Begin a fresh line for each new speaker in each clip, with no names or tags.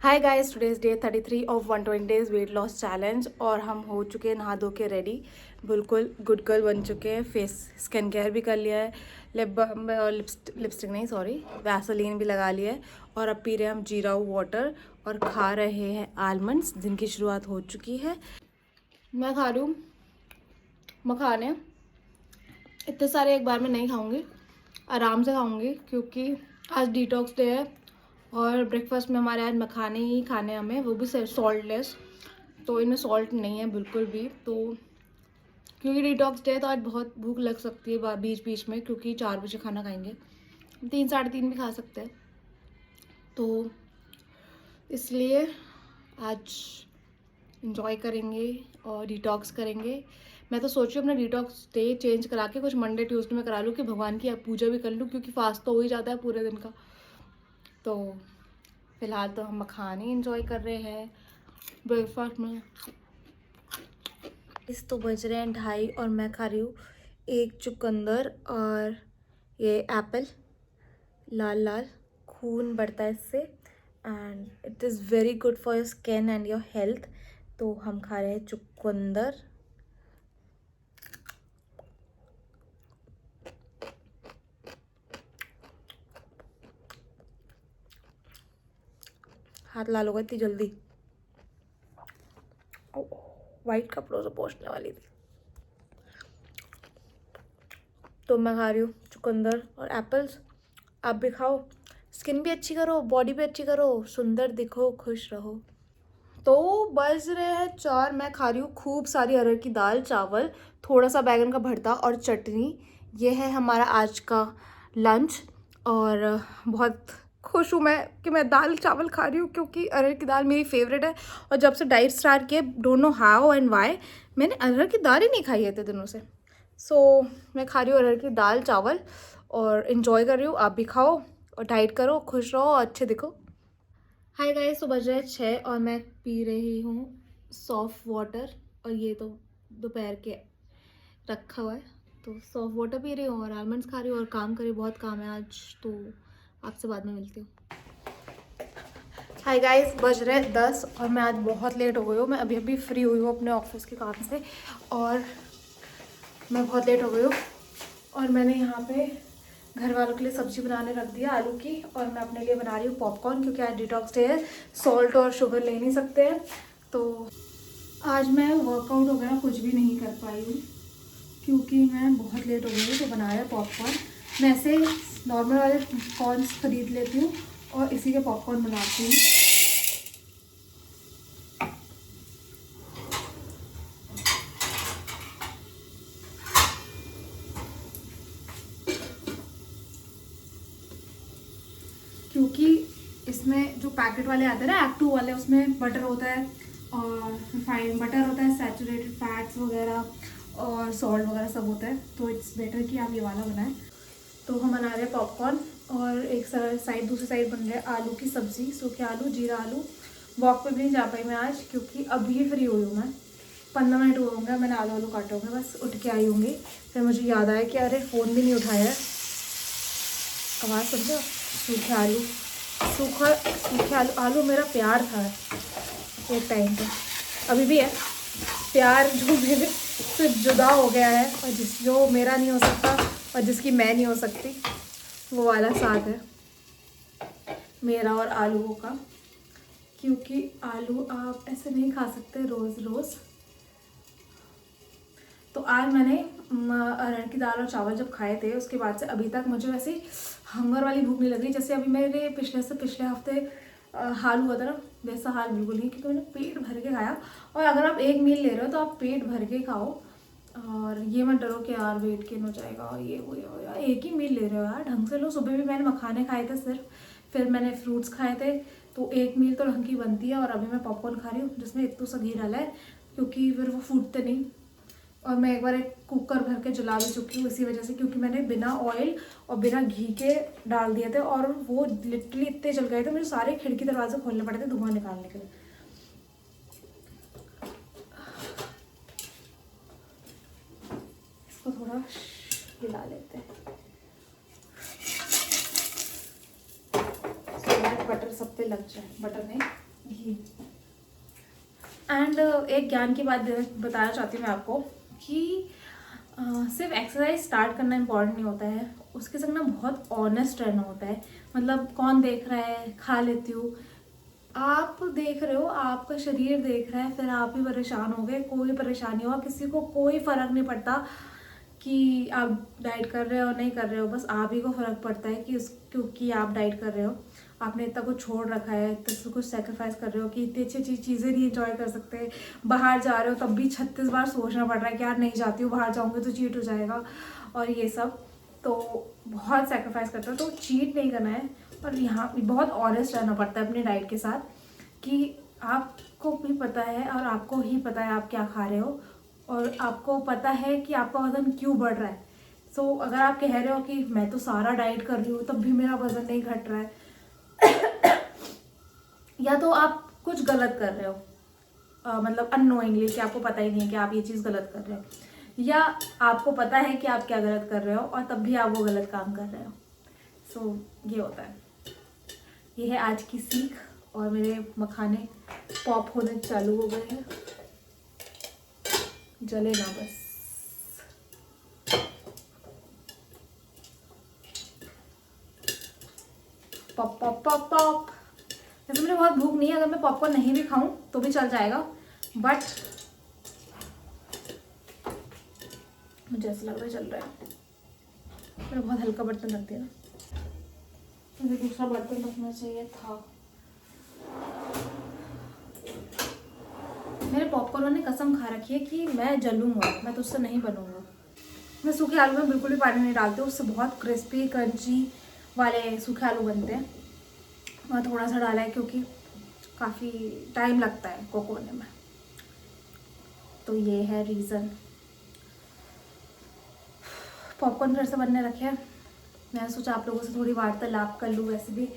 Hi guys, today is day 33 of 120 days weight loss challenge और हम हो चुके हैं नहा धो के रेडी। बिल्कुल गुड गर्ल बन चुके हैं। फेस स्किन केयर भी कर लिया है, लिपस्टिक नहीं सॉरी वैसलीन भी लगा लिया है और अब पी रहे हैं हम जीरा वाटर और खा रहे हैं आलमंड्स जिनकी शुरुआत हो चुकी है। मैं खा रही हूँ मखाने। इतने सारे एक बार में नहीं खाऊंगी, आराम से खाऊंगी क्योंकि आज डिटॉक्स डे है और ब्रेकफास्ट में हमारे आज मखाने ही खाने हमें, वो भी सॉल्टलेस। तो इनमें सॉल्ट नहीं है बिल्कुल भी। तो क्योंकि डिटॉक्स डे है तो आज बहुत भूख लग सकती है बीच बीच में, क्योंकि 4 बजे खाना खाएंगे, 3 साढ़े 3 भी खा सकते हैं। तो इसलिए आज इंजॉय करेंगे और डिटॉक्स करेंगे। मैं तो सोच रही हूँ अपना डिटॉक्स डे चेंज करा के कुछ मंडे ट्यूसडे में करा लूँ कि भगवान की पूजा भी कर लूँ, क्योंकि फास्ट तो हो ही जाता है पूरे दिन का। तो फिलहाल तो हम मखाने इंजॉय कर रहे हैं ब्रेकफास्ट में। इस तो बज रहे हैं 2:30 और मैं खा रही हूँ एक चुकंदर और ये एप्पल। लाल लाल खून बढ़ता है इससे and it is very good for your skin and your health. तो हम खा रहे हैं चुकंदर। हाथ लाल होगा इतनी जल्दी। वाइट कपड़ों से पोंछने वाली थी। तो मैं खा रही हूँ चुकंदर और एप्पल्स। आप भी खाओ, स्किन भी अच्छी करो, बॉडी भी अच्छी करो, सुंदर दिखो, खुश रहो। तो बज रहे हैं 4। मैं खा रही हूँ खूब सारी अरहर की दाल, चावल, थोड़ा सा बैगन का भरता और चटनी। ये है हमारा आज का लंच और बहुत खुश हूँ मैं कि मैं दाल चावल खा रही हूँ, क्योंकि अरहर की दाल मेरी फेवरेट है। और जब से डाइट स्टार्ट किया, don't know how and why, मैंने अरहर की दाल ही नहीं खाई है इतने दिनों से। सो मैं खा रही हूँ अरहर की दाल चावल और इन्जॉय कर रही हूँ। आप भी खाओ और डाइट करो, खुश रहो और अच्छे दिखो। हाय गाइस, तो बज रहे हैं 6 और मैं पी रही हूँ सॉफ्ट वाटर। और ये तो दोपहर के रखा हुआ है, तो सॉफ्ट वाटर पी रही हूँ और आलमंड्स खा रही हूँ और काम करी, बहुत काम है आज। तो आपसे बाद में मिलती हूँ। हाय गाइस, बज रहे हैं 10 और मैं आज बहुत लेट हो गई हूँ। मैं अभी अभी फ्री हुई हूँ अपने ऑफिस के काम से और मैं बहुत लेट हो गई हूँ। और मैंने यहाँ पे घर वालों के लिए सब्जी बनाने रख दिया आलू की, और मैं अपने लिए बना रही हूँ पॉपकॉर्न, क्योंकि आज डिटॉक्स डे है, सॉल्ट और शुगर ले नहीं सकते हैं। तो आज मैं वर्कआउट वगैरह कुछ भी नहीं कर पाई हूँ क्योंकि मैं बहुत लेट हो गई हूँ। तो बना रहा है पॉपकॉर्न। मैं ऐसे नॉर्मल वाले कॉर्न्स खरीद लेती हूँ और इसी के पॉपकॉर्न बनाती हूँ। क्योंकि इसमें जो पैकेट वाले आते हैं ना, एक्टू वाले, उसमें बटर होता है और रिफाइंड बटर होता है, सैचुरेटेड फैट्स वगैरह और सॉल्ट वगैरह सब होता है। तो इट्स बेटर कि आप ये वाला बनाएं। तो हम बना रहे हैं पॉपकॉर्न और एक साइड दूसरी साइड बन रहा है आलू की सब्ज़ी, सूखे आलू, जीरा आलू। वॉक पे भी नहीं जा पाई मैं आज क्योंकि अभी फ्री हुई हूँ मैं। 15 मिनट हुए होंगे मैंने आलू आलू काटे होंगे, बस उठ के आई होंगी। फिर मुझे याद आया कि अरे फ़ोन भी नहीं उठाया है। आवाज़ समझो, सूखे आलू, सूखे आलू। आलू मेरा प्यार था एक टाइम पे, अभी भी है प्यार, जो मेरे से जुदा हो गया है और जो मेरा नहीं हो सकता और जिसकी मैं नहीं हो सकती, वो वाला साथ है मेरा और आलूओं का। क्योंकि आलू आप ऐसे नहीं खा सकते रोज़ रोज़। तो आज मैंने अरहर की दाल और चावल जब खाए थे, उसके बाद से अभी तक मुझे वैसे हंगर वाली भूख नहीं लग रही। जैसे अभी मेरे पिछले से पिछले हफ्ते हाल हुआ था ना, वैसा हाल बिल्कुल नहीं, क्योंकि मैंने पेट भर के खाया। और अगर आप एक मील ले रहे हो तो आप पेट भर के खाओ और ये मत डरो कि यार वेट गेन हो जाएगा और ये वो यार, एक ही मील ले रहे हो यार, ढंग से लो। सुबह भी मैंने मखाने खाए थे सिर्फ, फिर मैंने फ्रूट्स खाए थे, तो एक मील तो ढंग की बनती है। और अभी मैं पॉपकॉर्न खा रही हूँ जिसमें इतना सा घी डाला है, क्योंकि फिर वो फूटते नहीं। और मैं एक बार एक कुकर भर के जला भी चुकी हूँ इसी वजह से, क्योंकि मैंने बिना ऑयल और बिना घी के डाल दिए थे और वो लिटरली इतने जल गए थे, मुझे सारे खिड़की दरवाजे खोलने पड़े थे धुआं निकालने के लिए। इसको थोड़ा हिला लेते हैं, बटर सब पे लग जाए, बटर नहीं ये एंड एक ज्ञान की बात बताना चाहती हूँ मैं आपको कि सिर्फ एक्सरसाइज स्टार्ट करना इम्पॉर्टेंट नहीं होता है, उसके संग ना बहुत ऑनेस्ट रहना होता है। मतलब कौन देख रहा है, खा लेती हूँ, आप देख रहे हो, आपका शरीर देख रहा है, फिर आप ही परेशान हो गए, कोई परेशानी हो, किसी को कोई फर्क नहीं पड़ता कि आप डाइट कर रहे हो नहीं कर रहे हो, बस आप ही को फर्क पड़ता है कि क्योंकि आप डाइट कर रहे हो, आपने इतना कुछ छोड़ रखा है, इतना सब कुछ सेक्रीफाइस कर रहे हो कि इतनी अच्छी अच्छी चीज़ें नहीं इंजॉय कर सकते, बाहर जा रहे हो तब भी 36 बार सोचना पड़ रहा है कि यार नहीं जाती हूँ, बाहर जाऊँगी तो चीट हो जाएगा और ये सब, तो बहुत सेक्रीफाइस करते हो, तो चीट नहीं करना है। और यहाँ बहुत ऑनेस्ट रहना पड़ता है अपनी डाइट के साथ कि आपको भी पता है और आपको ही पता है आप क्या खा रहे हो और आपको पता है कि आपका वज़न क्यों बढ़ रहा है। सो अगर आप कह रहे हो कि मैं तो सारा डाइट कर रही हूँ तब भी मेरा वज़न नहीं घट रहा है, या तो आप कुछ गलत कर रहे हो, मतलब अननोइंगली कि आपको पता ही नहीं है कि आप ये चीज़ गलत कर रहे हो, या आपको पता है कि आप क्या गलत कर रहे हो और तब भी आप वो गलत काम कर रहे हो। सो ये होता है, ये है आज की सीख। और मेरे मखाने पॉप होने चालू हो गए हैं, जले ना बस। Pop pop pop pop. वैसे मुझे बहुत भूख नहीं है, अगर मैं पॉपकॉर्न नहीं भी खाऊं तो भी चल जाएगा, बट मुझे ऐसा लग रहा है चल रहा है। मेरा बहुत हल्का बर्तन रख दिया ना, मुझे दूसरा बर्तन रखना चाहिए था। मेरे पॉपकॉर्न ने कसम खा रखी है कि मैं जलूंगा, मैं तो उससे नहीं बनूंगा। मैं सूखे आलू में बिल्कुल भी पानी नहीं डालती हूँ, उससे बहुत क्रिस्पी क्रंची वाले सूखे आलू बनते हैं। मैं थोड़ा सा डाला है क्योंकि काफ़ी टाइम लगता है कुक होने में, तो ये है रीज़न। पॉपकॉर्न घर से बनने रखे हैं, मैंने सोचा आप लोगों से थोड़ी वार्तालाप कर लूँ। वैसे भी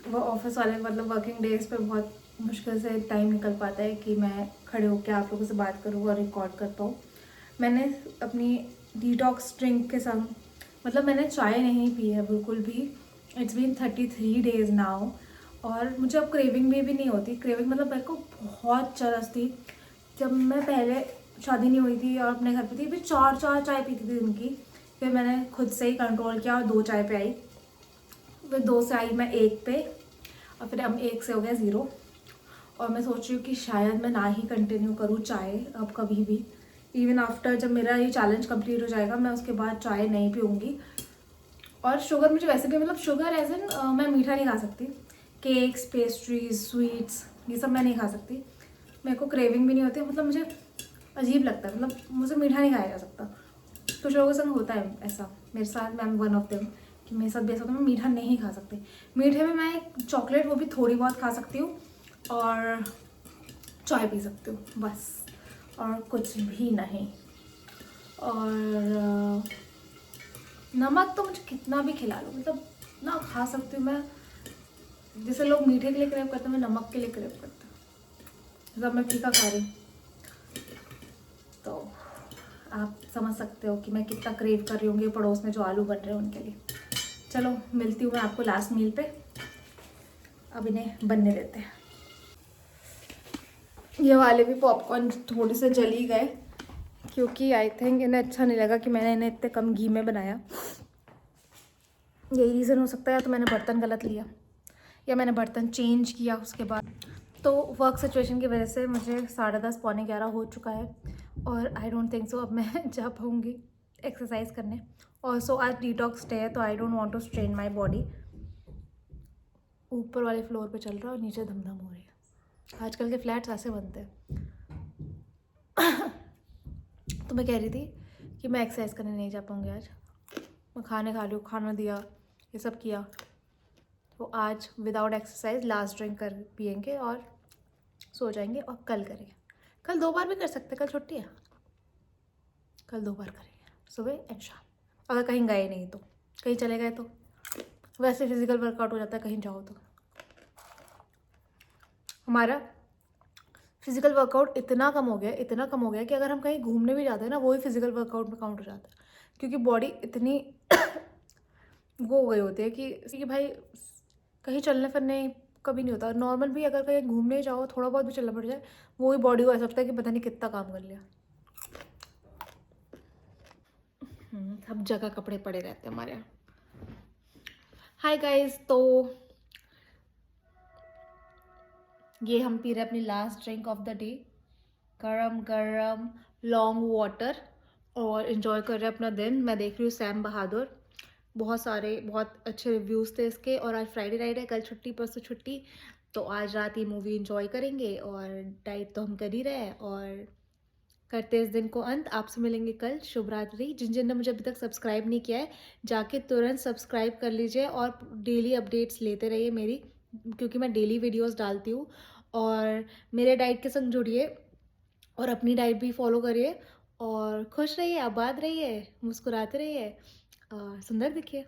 वो ऑफिस वाले मतलब वर्किंग डेज पे बहुत मुश्किल से टाइम निकल पाता है कि मैं खड़े होकर आप लोगों से बात करूँ और रिकॉर्ड कर पाऊँ। मैंने अपनी डिटॉक्स ड्रिंक के संग, मतलब मैंने चाय नहीं पी है बिल्कुल भी, इट्स बीन 33 डेज़ नाउ, और मुझे अब क्रेविंग भी नहीं होती। क्रेविंग मतलब मेरे को बहुत चरस थी जब मैं पहले शादी नहीं हुई थी और अपने घर पे थी, फिर 4 चाय पीती थी उनकी। फिर मैंने खुद से ही कंट्रोल किया और 2 चाय पे आई, फिर 2 से आई मैं 1 पे, और फिर अब 1 से हो गया 0। और मैं सोच रही हूँ कि शायद मैं ना ही कंटिन्यू करूँ चाय अब कभी भी, इवन आफ्टर जब मेरा ये चैलेंज कंप्लीट हो जाएगा मैं उसके बाद चाय नहीं पीऊँगी। और शुगर मुझे वैसे भी, मतलब शुगर एज इन मैं मीठा नहीं खा सकती, केक्स पेस्ट्रीज स्वीट्स ये सब मैं नहीं खा सकती, मेरे को क्रेविंग भी नहीं होती, मतलब मुझे अजीब लगता है, मतलब मुझे मीठा नहीं खाया जा सकता। कुछ लोगों के संग होता है ऐसा, मेरे साथ मैं वन ऑफ देम कि मेरे साथ भी ऐसा होता है, मैं मीठा नहीं खा सकती। मीठे में मैं चॉकलेट वो भी थोड़ी बहुत खा सकती हूँ और चाय पी सकती हूँ बस, और कुछ भी नहीं। और नमक तो मुझे कितना भी खिला लो, मतलब ना खा सकती हूँ मैं। जैसे लोग मीठे के लिए क्रेव करते हैं, मैं नमक के लिए क्रेव करती हूँ, जब मैं फीका खा रही हूँ, तो आप समझ सकते हो कि मैं कितना क्रेव कर रही होंगी पड़ोस में जो आलू बन रहे हैं उनके लिए। चलो मिलती हूँ मैं आपको लास्ट मील पे, अब इन्हें बनने देते हैं। ये वाले भी पॉपकॉर्न थोड़े से जल ही गए क्योंकि आई थिंक इन्हें अच्छा नहीं लगा कि मैंने इन्हें इतने कम घी में बनाया। यही रीज़न हो सकता है, या तो मैंने बर्तन गलत लिया या मैंने बर्तन चेंज किया उसके बाद। तो वर्क सिचुएशन की वजह से मुझे 10:30 पौने 11 हो चुका है और आई डोंट थिंक सो अब मैं जा पाऊँगी एक्सरसाइज करने। और सो आज डिटॉक्स डे है तो I don't want to strain my body. ऊपर वाले फ्लोर पे चल रहा है और नीचे धमधम हो रही है। आजकल के फ्लैट्स ऐसे बनते हैं। तो मैं कह रही थी कि मैं एक्सरसाइज करने नहीं जा पाऊँगी आज। मैं खाने खा लूँ, खाना दिया, ये सब किया, तो आज विदाउट एक्सरसाइज लास्ट ड्रिंक कर पियेंगे और सो जाएंगे। और कल करेंगे, कल 2 बार भी कर सकते, कल छुट्टी है, कल 2 बार करेंगे, सुबह एंड शाम। अगर कहीं गए नहीं तो, कहीं चले गए तो वैसे फिजिकल वर्कआउट हो जाता है कहीं जाओ तो। हमारा फिजिकल वर्कआउट इतना कम हो गया कि अगर हम कहीं घूमने भी जाते हैं ना, वो ही फिजिकल वर्कआउट में काउंट हो जाता है, क्योंकि बॉडी इतनी वो हो गई होती है कि भाई कहीं चलने फिरने
कभी नहीं होता। नॉर्मल भी अगर कहीं घूमने जाओ, थोड़ा बहुत भी चलना पड़ जाए, वो ही बॉडी को ऐसा लगता है कि पता नहीं कितना काम कर लिया। सब जगह कपड़े पड़े रहते हैं हमारे यहाँ। हाय गाइस, तो ये हम पी रहे हैं अपनी last drink of the day, गरम गरम लॉन्ग वाटर, और इन्जॉय कर रहे हैं अपना दिन। मैं देख रही हूँ सैम बहादुर, बहुत अच्छे रिव्यूज़ थे इसके। और आज फ्राइडे नाइट है, कल छुट्टी परसों छुट्टी, तो आज रात ये मूवी इन्जॉय करेंगे। और डाइट तो हम कर ही रहे हैं, और करते हैं इस दिन को अंत। आपसे मिलेंगे कल। शुभ रात्रि। जिन जिन ने मुझे अभी तक सब्सक्राइब नहीं किया है, जाके तुरंत सब्सक्राइब कर लीजिए और डेली अपडेट्स लेते रहिए मेरी, क्योंकि मैं डेली वीडियोस डालती हूँ। और मेरे डाइट के संग जुड़िए और अपनी डाइट भी फॉलो करिए, और खुश रहिए, आबाद रहिए, मुस्कुराते रहिए, सुंदर दिखिए।